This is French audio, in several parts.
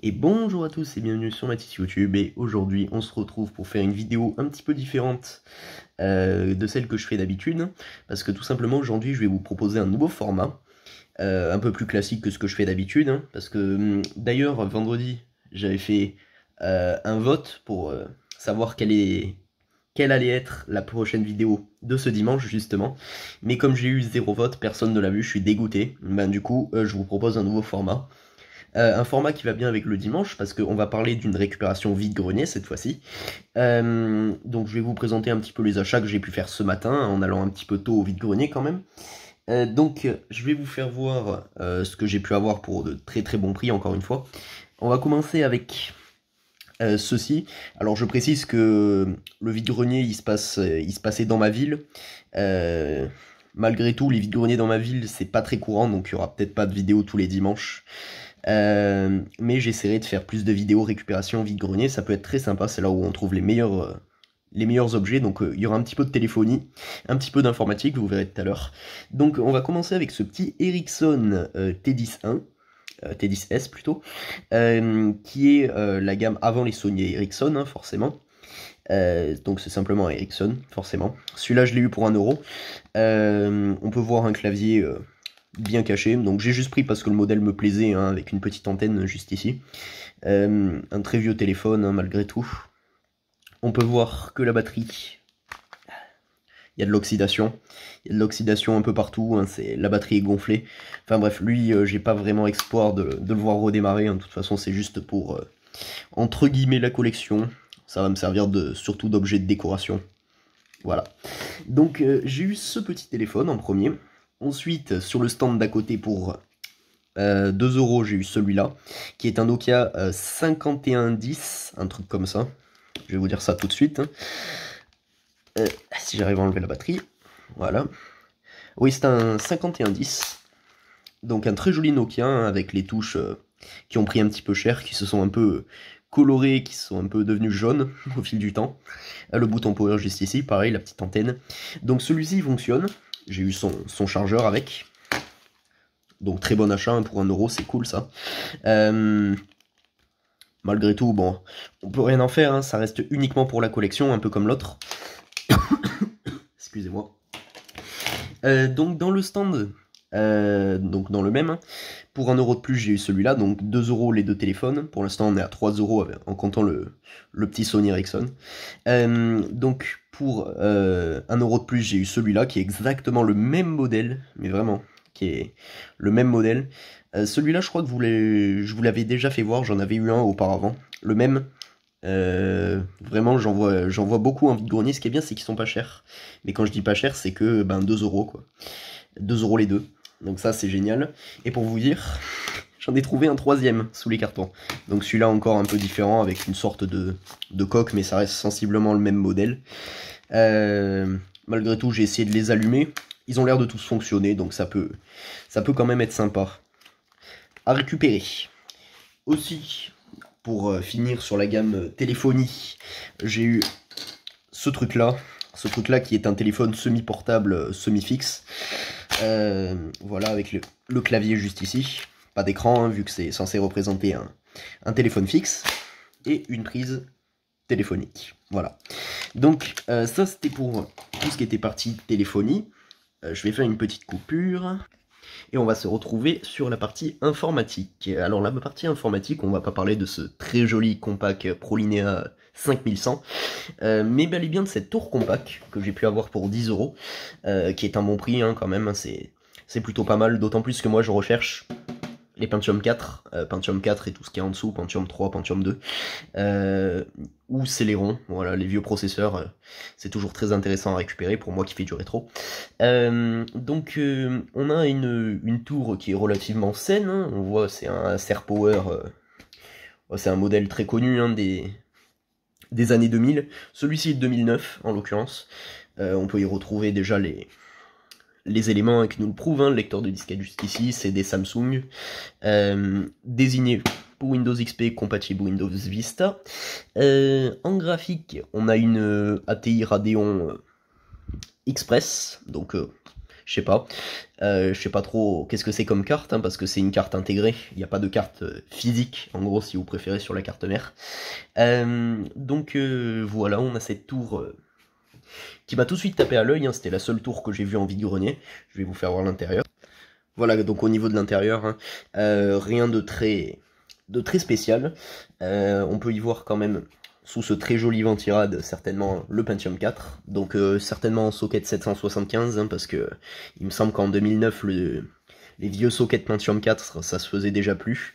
Et bonjour à tous et bienvenue sur ma petite YouTube, et aujourd'hui on se retrouve pour faire une vidéo un petit peu différente de celle que je fais d'habitude, parce que tout simplement aujourd'hui je vais vous proposer un nouveau format, un peu plus classique que ce que je fais d'habitude, hein, parce que d'ailleurs vendredi j'avais fait un vote pour savoir quelle allait être la prochaine vidéo de ce dimanche justement, mais comme j'ai eu 0 vote, personne ne l'a vu, je suis dégoûté. Ben du coup je vous propose un nouveau format. Un format qui va bien avec le dimanche, parce qu'on va parler d'une récupération vide-grenier cette fois-ci. Donc je vais vous présenter un petit peu les achats que j'ai pu faire ce matin, en allant un petit peu tôt au vide-grenier quand même. Donc je vais vous faire voir ce que j'ai pu avoir pour de très très bons prix, encore une fois. On va commencer avec ceci. Alors je précise que le vide-grenier il se passait dans ma ville. Malgré tout, les vide-greniers dans ma ville c'est pas très courant, donc il y aura peut-être pas de vidéo tous les dimanches. Mais j'essaierai de faire plus de vidéos récupération vide-grenier, ça peut être très sympa, c'est là où on trouve les meilleurs objets, donc il y aura un petit peu de téléphonie, un petit peu d'informatique, vous verrez tout à l'heure. Donc on va commencer avec ce petit Ericsson T10-1, T10S plutôt, qui est la gamme avant les Sony Ericsson, hein, forcément. Donc c'est simplement un Ericsson, forcément. Celui-là je l'ai eu pour 1€. On peut voir un clavier bien caché, donc j'ai juste pris parce que le modèle me plaisait, hein, avec une petite antenne juste ici. Un très vieux téléphone, hein, malgré tout. On peut voir que la batterie, il y a de l'oxydation. Il y a de l'oxydation un peu partout, hein, la batterie est gonflée. Enfin bref, lui, j'ai pas vraiment espoir de le voir redémarrer, hein. De toute façon c'est juste pour, entre guillemets, la collection. Ça va me servir surtout d'objet de décoration. Voilà. Donc j'ai eu ce petit téléphone en premier. Ensuite, sur le stand d'à côté pour 2€, j'ai eu celui-là, qui est un Nokia 5110, un truc comme ça. Je vais vous dire ça tout de suite, hein. Si j'arrive à enlever la batterie, voilà. Oui, c'est un 5110, donc un très joli Nokia, hein, avec les touches qui ont pris un petit peu cher, qui se sont un peu colorées, qui sont un peu devenues jaunes au fil du temps. Le bouton power juste ici, pareil, la petite antenne. Donc celui-ci fonctionne, j'ai eu son chargeur avec. Donc très bon achat, hein, pour 1€, c'est cool ça. Malgré tout, bon, on peut rien en faire, hein, ça reste uniquement pour la collection, un peu comme l'autre. Excusez-moi. Donc dans le stand, donc dans le même, hein, pour 1€ de plus j'ai eu celui-là, donc 2€ les deux téléphones. Pour l'instant on est à 3€ en comptant le petit Sony Ericsson. Donc pour 1€ de plus j'ai eu celui-là qui est exactement le même modèle, mais vraiment, qui est le même modèle. Celui-là je crois que je vous l'avais déjà fait voir, j'en avais eu un auparavant, le même. Vraiment j'en vois beaucoup en vide-grenier. Ce qui est bien c'est qu'ils sont pas chers, mais quand je dis pas cher c'est que 2€ quoi, 2€ les deux, donc ça c'est génial. Et pour vous dire, j'en ai trouvé un troisième sous les cartons, donc celui-là encore un peu différent avec une sorte de coque, mais ça reste sensiblement le même modèle. Malgré tout j'ai essayé de les allumer, ils ont l'air de tous fonctionner, donc ça peut quand même être sympa à récupérer. Aussi, pour finir sur la gamme téléphonie, j'ai eu ce truc là qui est un téléphone semi-portable, semi-fixe. Voilà, avec le clavier juste ici, pas d'écran, hein, vu que c'est censé représenter un téléphone fixe, et une prise téléphonique. Voilà. Donc ça c'était pour tout ce qui était partie téléphonie. Je vais faire une petite coupure. Et on va se retrouver sur la partie informatique. Alors la partie informatique, on va pas parler de ce très joli compact ProLinea 5100, mais bel et bien de cette tour compact que j'ai pu avoir pour 10€, qui est un bon prix, hein, quand même, c'est plutôt pas mal, d'autant plus que moi je recherche les Pentium 4, Pentium 4 et tout ce qui est en dessous, Pentium 3, Pentium 2, ou Celeron, voilà, les vieux processeurs, c'est toujours très intéressant à récupérer pour moi qui fais du rétro. Donc on a une tour qui est relativement saine, hein. On voit c'est un Acer Power, c'est un modèle très connu, hein, des années 2000, celui-ci est de 2009 en l'occurrence. On peut y retrouver déjà les éléments qui nous le prouvent, hein. Le lecteur de disquette juste ici, c'est des Samsung, désigné pour Windows XP, compatible Windows Vista. En graphique, on a une ATI Radeon Express, donc je sais pas. Je sais pas trop qu'est-ce que c'est comme carte, hein, parce que c'est une carte intégrée, il n'y a pas de carte physique, en gros, si vous préférez, sur la carte mère. Donc voilà, on a cette tour qui m'a tout de suite tapé à l'œil, hein, c'était la seule tour que j'ai vue en vide-grenier. Je vais vous faire voir l'intérieur. Voilà, donc au niveau de l'intérieur, hein, rien de très spécial. On peut y voir quand même, sous ce très joli ventirad, certainement le Pentium 4. Donc certainement en socket 775, hein, parce que il me semble qu'en 2009, les vieux sockets Pentium 4, ça se faisait déjà plus.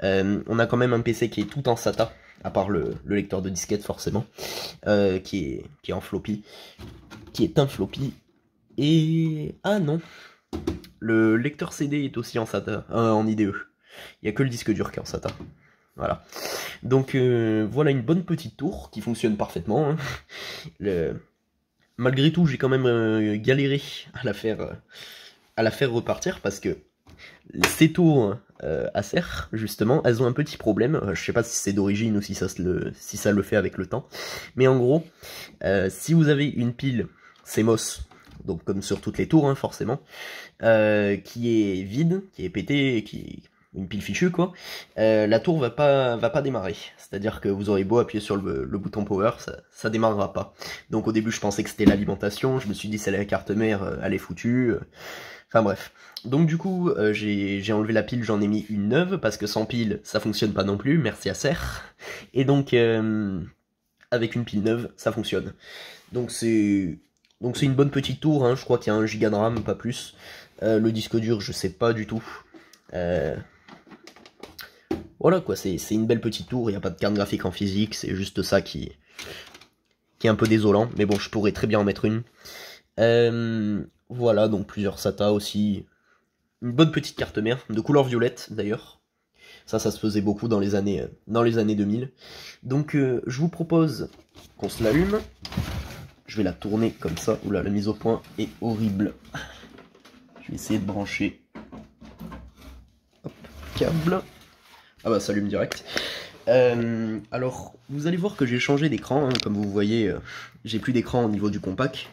On a quand même un PC qui est tout en SATA, à part le lecteur de disquette forcément, qui est en floppy, qui est un floppy. Et... ah non, le lecteur CD est aussi en SATA, en IDE. Il n'y a que le disque dur qui est en SATA. Voilà. Donc voilà une bonne petite tour qui fonctionne parfaitement. Hein. Malgré tout, j'ai quand même galéré à la faire repartir parce que ces tours Acer, justement, elles ont un petit problème. Je sais pas si c'est d'origine ou si ça le fait avec le temps. Mais en gros, si vous avez une pile CMOS, donc comme sur toutes les tours, hein, forcément, qui est vide, qui est pété, une pile fichue quoi, la tour va pas démarrer. C'est-à-dire que vous aurez beau appuyer sur le bouton power, ça démarrera pas. Donc au début je pensais que c'était l'alimentation, je me suis dit c'est la carte mère, elle est foutue. Enfin bref. Donc du coup j'ai enlevé la pile, j'en ai mis une neuve, parce que sans pile ça fonctionne pas non plus, merci à Serre. Et donc avec une pile neuve ça fonctionne. Donc c'est une bonne petite tour, hein. Je crois qu'il y a 1 Go de RAM, pas plus. Le disque dur je sais pas du tout. Voilà quoi, c'est une belle petite tour, il n'y a pas de carte graphique en physique, c'est juste ça qui est un peu désolant, mais bon, je pourrais très bien en mettre une. Voilà, donc plusieurs SATA aussi. Une bonne petite carte mère, de couleur violette d'ailleurs. Ça se faisait beaucoup dans les années 2000. Donc je vous propose qu'on se l'allume. Je vais la tourner comme ça. Oula, la mise au point est horrible. Je vais essayer de brancher. Hop, câble. Ah bah ça allume direct. Alors vous allez voir que j'ai changé d'écran, hein, comme vous voyez, j'ai plus d'écran au niveau du compact,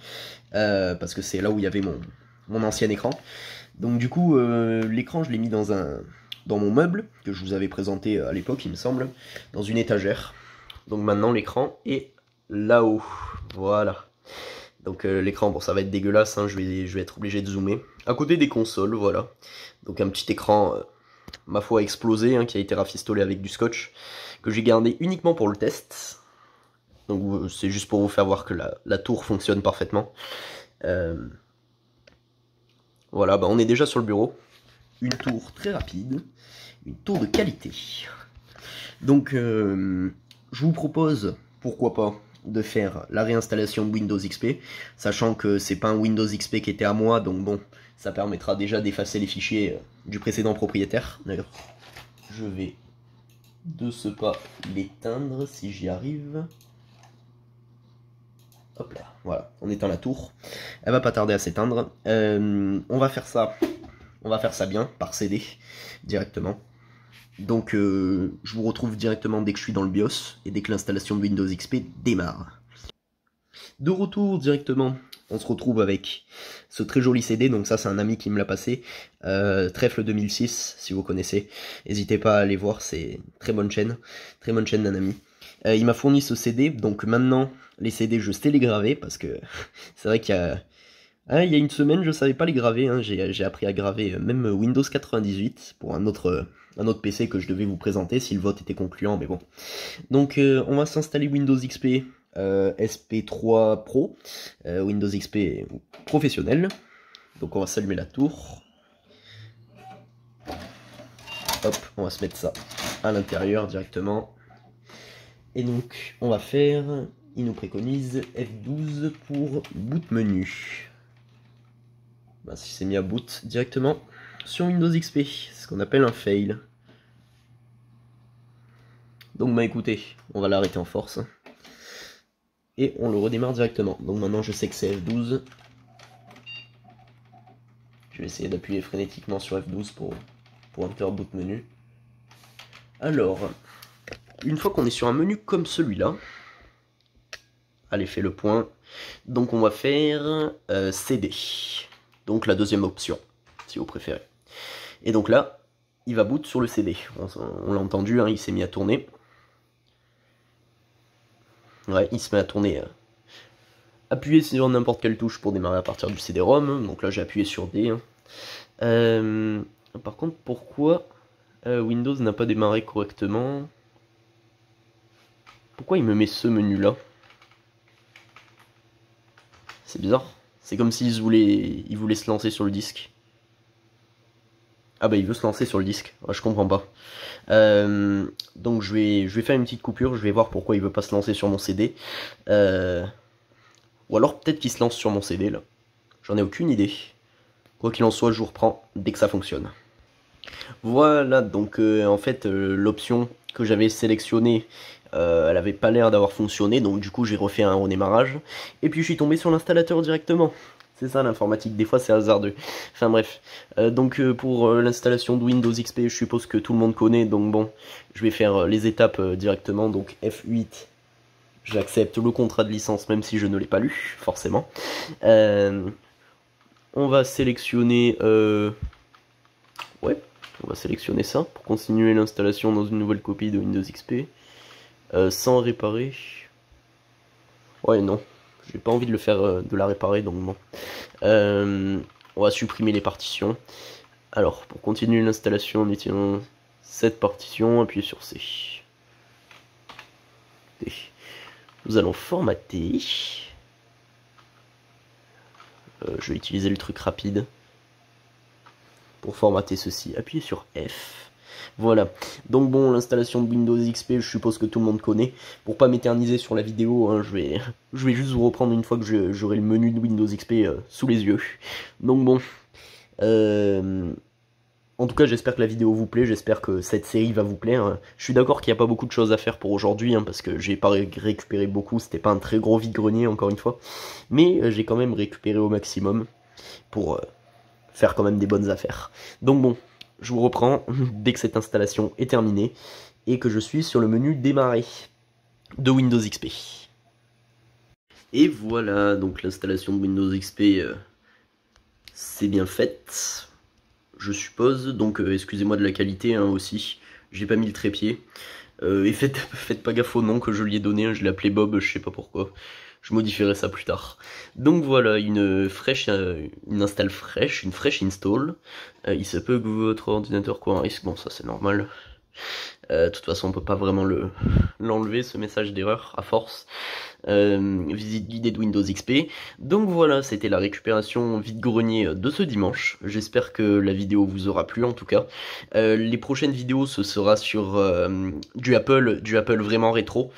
parce que c'est là où il y avait mon ancien écran. Donc du coup l'écran je l'ai mis dans mon meuble, que je vous avais présenté à l'époque il me semble, dans une étagère. Donc maintenant l'écran est là-haut, voilà. Donc l'écran, bon ça va être dégueulasse, hein, je vais être obligé de zoomer. À côté des consoles, voilà. Donc un petit écran... ma foi explosé, hein, qui a été rafistolé avec du scotch, que j'ai gardé uniquement pour le test. Donc c'est juste pour vous faire voir que la tour fonctionne parfaitement. Voilà, bah, on est déjà sur le bureau. Une tour très rapide, une tour de qualité. Donc je vous propose, pourquoi pas, de faire la réinstallation de Windows XP, sachant que c'est pas un Windows XP qui était à moi, donc bon, ça permettra déjà d'effacer les fichiers du précédent propriétaire. D'ailleurs, je vais de ce pas l'éteindre si j'y arrive. Hop là, voilà, on éteint la tour. Elle va pas tarder à s'éteindre. On va faire ça bien, par CD, directement. Donc je vous retrouve directement dès que je suis dans le BIOS et dès que l'installation de Windows XP démarre. De retour directement, on se retrouve avec ce très joli CD, donc ça c'est un ami qui me l'a passé, Trèfle 2006 si vous connaissez, n'hésitez pas à aller voir, c'est une très bonne chaîne d'un ami. Il m'a fourni ce CD, donc maintenant les CD je sais les graver, parce que c'est vrai qu'il y a... Ah, il y a une semaine, je savais pas les graver, hein. J'ai appris à graver même Windows 98 pour un autre PC que je devais vous présenter si le vote était concluant, mais bon. Donc on va s'installer Windows XP SP3 Pro, Windows XP professionnel. Donc on va s'allumer la tour. Hop, on va se mettre ça à l'intérieur directement. Et donc on va faire, il nous préconise F12 pour boot menu. Bah, si c'est mis à boot directement sur Windows XP, c'est ce qu'on appelle un fail. Donc bah écoutez, on va l'arrêter en force. Et on le redémarre directement. Donc maintenant je sais que c'est F12. Je vais essayer d'appuyer frénétiquement sur F12 pour enter boot menu. Alors, une fois qu'on est sur un menu comme celui-là, allez, fais le point. Donc on va faire CD. donc la deuxième option, si vous préférez. Et donc là, il va boot sur le CD. On l'a entendu, hein, il s'est mis à tourner. Ouais, il se met à tourner. Appuyez sur n'importe quelle touche pour démarrer à partir du CD-ROM. Donc là, j'ai appuyé sur D. Hein. Par contre, pourquoi Windows n'a pas démarré correctement? Pourquoi il me met ce menu-là? C'est bizarre. C'est comme s'il voulait se lancer sur le disque. Ah bah il veut se lancer sur le disque, ouais, je comprends pas. Donc je vais faire une petite coupure, je vais voir pourquoi il veut pas se lancer sur mon CD. Ou alors peut-être qu'il se lance sur mon CD là. J'en ai aucune idée. Quoi qu'il en soit, je vous reprends dès que ça fonctionne. Voilà, donc en fait l'option que j'avais sélectionnée, elle avait pas l'air d'avoir fonctionné, donc du coup j'ai refait un redémarrage. Et puis je suis tombé sur l'installateur directement. C'est ça l'informatique, des fois c'est hasardeux. Enfin bref, donc pour l'installation de Windows XP, je suppose que tout le monde connaît, donc bon, je vais faire les étapes directement. Donc F8, j'accepte le contrat de licence même si je ne l'ai pas lu, forcément. On va sélectionner... Ouais, on va sélectionner ça pour continuer l'installation dans une nouvelle copie de Windows XP. Sans réparer... Ouais, non. J'ai pas envie de le faire, de la réparer, donc bon. On va supprimer les partitions. Alors, pour continuer l'installation, en utilisant cette partition, appuyez sur C. D. Nous allons formater. Je vais utiliser le truc rapide. Pour formater ceci, appuyez sur F. Voilà, donc bon, l'installation de Windows XP, je suppose que tout le monde connaît. Pour pas m'éterniser sur la vidéo, hein, je vais juste vous reprendre une fois que j'aurai le menu de Windows XP sous les yeux. Donc bon, en tout cas j'espère que la vidéo vous plaît, j'espère que cette série va vous plaire. Je suis d'accord qu'il n'y a pas beaucoup de choses à faire pour aujourd'hui, hein, parce que j'ai pas récupéré beaucoup, c'était pas un très gros vide-grenier encore une fois. Mais j'ai quand même récupéré au maximum pour faire quand même des bonnes affaires. Donc bon, je vous reprends dès que cette installation est terminée et que je suis sur le menu démarrer de Windows XP. Et voilà, donc l'installation de Windows XP c'est bien faite, je suppose. Donc excusez-moi de la qualité hein, aussi, j'ai pas mis le trépied. Et faites pas gaffe au nom que je lui ai donné, hein, je l'ai appelé Bob, je sais pas pourquoi. Je modifierai ça plus tard. Donc voilà, une install fraîche, une fraîche install. Il se peut que votre ordinateur court un risque, bon ça c'est normal. De toute façon on peut pas vraiment l'enlever ce message d'erreur à force. Visite guidée de Windows XP. Donc voilà, c'était la récupération vide-grenier de ce dimanche. J'espère que la vidéo vous aura plu en tout cas. Les prochaines vidéos ce sera sur du Apple vraiment rétro.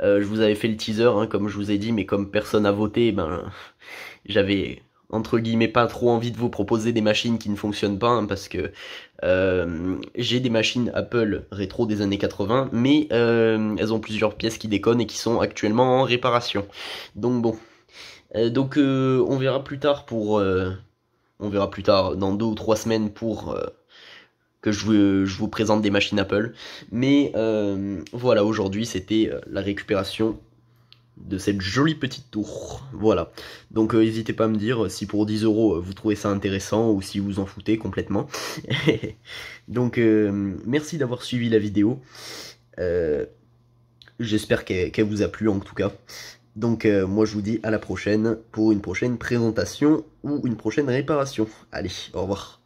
Je vous avais fait le teaser hein, comme je vous ai dit, mais comme personne a voté, ben j'avais entre guillemets pas trop envie de vous proposer des machines qui ne fonctionnent pas hein, parce que j'ai des machines Apple rétro des années 80 mais elles ont plusieurs pièces qui déconnent et qui sont actuellement en réparation. Donc bon, on verra plus tard dans 2 ou 3 semaines pour que je vous présente des machines Apple. Mais voilà, aujourd'hui c'était la récupération de cette jolie petite tour. Voilà, donc n'hésitez pas à me dire si pour 10 € vous trouvez ça intéressant ou si vous en foutez complètement. Donc merci d'avoir suivi la vidéo, j'espère qu'elle vous a plu en tout cas. Donc moi je vous dis à la prochaine pour une prochaine présentation ou une prochaine réparation. Allez, au revoir.